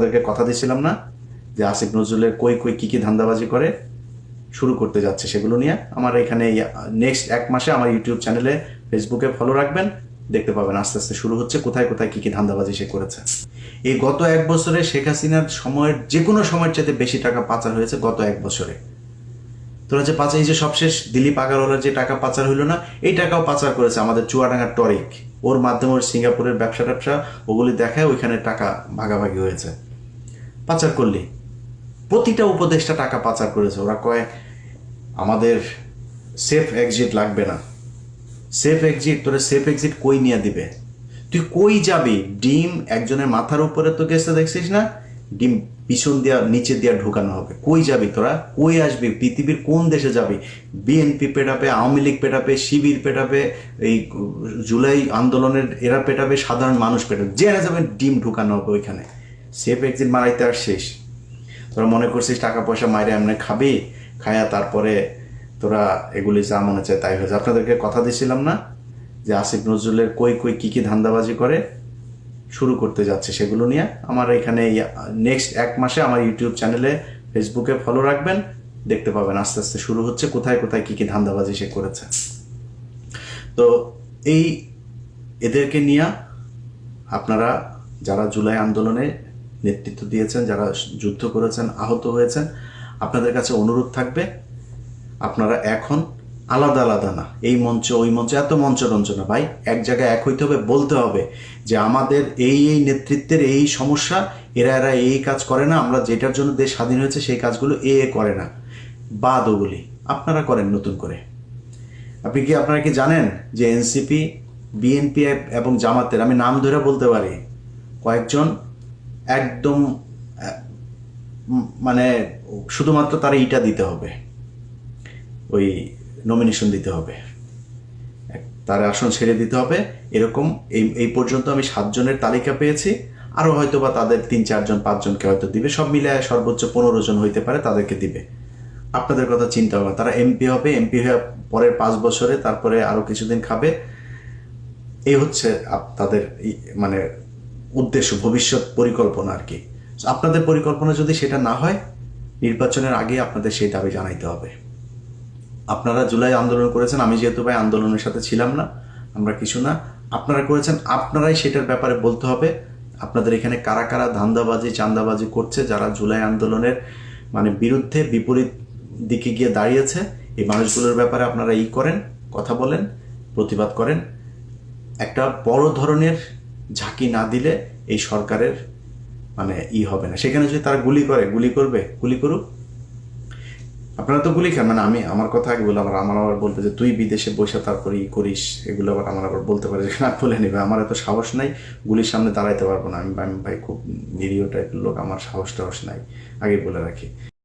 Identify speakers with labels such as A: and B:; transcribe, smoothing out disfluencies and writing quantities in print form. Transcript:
A: তাদেরকে কথা দিয়েছিলাম না যে আসিফ নজরুলের কই কই কি কি ধান্দাবাজি করে শুরু করতে যাচ্ছে, সেগুলো নিয়ে আমার এখানে নেক্সট 1 মাসে আমার ইউটিউব চ্যানেলে, ফেসবুকে ফলো রাখবেন, দেখতে পাবেন আস্তে আস্তে শুরু হচ্ছে কোথায় কোথায় কি কি ধান্দাবাজি সে করেছে। এই গত 1 বছরে শেখ হাসিনার সময়ের যে কোনো সময়ের চাইতে বেশি টাকা পাচার হয়েছে গত 1 বছরে। তোরা যে পাচার, এই যে সবশেষ দিলীপ আগারওয়ালার যে টাকা পাচার হইলো না, এই টাকাও পাচার করেছে আমাদের চুয়াডাঙ্গার টরিক। ওর মাধ্যমে ওর সিঙ্গাপুরের ব্যবসা ট্যাবসা ওগুলি দেখায়, ওইখানে টাকা ভাগাভাগি হয়েছে। পাচার করলি প্রতিটা উপদেষ্টা টাকা পাচার করেছে। ওরা কয় আমাদের সেফ এক্সিট লাগবে না। সেফ এক্সিট, তোরা সেফ এক্সিট কই নিয়ে দিবে? তুই কই যাবি? ডিম একজনের মাথার উপরে তো গেছে, দেখছিস না? ডিম পিছন দিয়া নিচে দিয়া ঢোকানো হবে। কই যাবি তোরা? কই আসবি? পৃথিবীর কোন দেশে যাবি? বিএনপি পেটাবে, আওয়ামী লীগ পেটাবে, শিবির পেটাবে, এই জুলাই আন্দোলনের এরা পেটাবে, সাধারণ মানুষ পেটাবে, যে যাবে ডিম ঢুকানো হবে ওইখানে। সেফ এক্সিট মারাইতে আর শেষ। তোরা মনে করছিস টাকা পয়সা মাইরে এমনি খাবি, খায়া তারপরে তোরা এগুলি যা মনে চায় তাই হয়েছে। আপনাদেরকে কথা দিয়েছিলাম না যে আসিফ নজরুলের কই কই কি কি ধান্দাবাজি করে শুরু করতে যাচ্ছে, সেগুলো নিয়ে আমার এখানে নেক্সট 1 মাসে আমার ইউটিউব চ্যানেলে, ফেসবুকে ফলো রাখবেন, দেখতে পাবেন আস্তে আস্তে শুরু হচ্ছে কোথায় কোথায় কি কি ধান্দাবাজি সে করেছে। তো এই এদেরকে নিয়ে আপনারা যারা জুলাই আন্দোলনে নেতৃত্ব দিয়েছেন, যারা যুদ্ধ করেছেন, আহত হয়েছেন, আপনাদের কাছে অনুরোধ থাকবে আপনারা এখন আলাদা আলাদা না, এই মঞ্চ ওই মঞ্চ, এত মঞ্চরঞ্চ না ভাই, এক জায়গায় এক হইতে হবে, বলতে হবে যে আমাদের এই এই নেতৃত্বের এই সমস্যা, এরা এরা এই কাজ করে না, আমরা যেটার জন্য দেশ স্বাধীন হয়েছে সেই কাজগুলো এ করে না, বাদ ওগুলি আপনারা করেন নতুন করে। আপনারা কি জানেন যে এনসিপি, বিএনপি এবং জামাতের, আমি নাম ধরে বলতে পারি, কয়েকজন একদম মানে শুধুমাত্র তারা ইটা দিতে হবে, ওই নমিনেশন দিতে হবে, তার আসন ছেড়ে দিতে হবে, এরকম এই পর্যন্ত আমি 7 জনের তালিকা পেয়েছি। আরও হয়তো বা তাদের 3-4 জন 5 জনকে হয়তো দিবে, সব মিলে সর্বোচ্চ 15 জন হইতে পারে, তাদেরকে দিবে। আপনাদের কথা চিন্তা হবে, তারা এমপি হবে, এমপি হয়ে পরের 5 বছরে তারপরে আরও কিছুদিন খাবে। এই হচ্ছে তাদের মানে উদ্দেশ্য, ভবিষ্যৎ পরিকল্পনা আর কি। আপনাদের পরিকল্পনা যদি সেটা না হয়, নির্বাচনের আগে আপনাদের সেই দাবি জানাইতে হবে। আপনারা জুলাই আন্দোলন করেছেন, আমি যেহেতু ভাই আন্দোলনের সাথে ছিলাম না, আমরা কিছু না, আপনারা করেছেন, আপনারাই সেটার ব্যাপারে বলতে হবে। আপনাদের এখানে কারা কারা ধান্দাবাজি চান্দাবাজি করছে, যারা জুলাই আন্দোলনের মানে বিরুদ্ধে বিপরীত দিকে গিয়ে দাঁড়িয়েছে, এই মানুষগুলোর ব্যাপারে আপনারা করেন, কথা বলেন, প্রতিবাদ করেন। একটা বড় ধরনের ঝাঁকি না দিলে এই সরকারের মানে হবে না। সেখানে যদি তারা গুলি করবে, গুলি করুক, আপনারা তো গুলি খান। মানে আমি আমার কথা আগে বলে আমার আবার বলতে যে তুই বিদেশে বসে তারপরে করিস, এগুলো আবার আমার আবার বলতে পারে যে না বলে নেবে, আমার এত সাহস নাই, গুলির সামনে দাঁড়াইতে পারবো না। আমি ভাই খুব নিরীহ টাইপের লোক, আমার সাহস টাহস নাই, আগে বলে রাখি।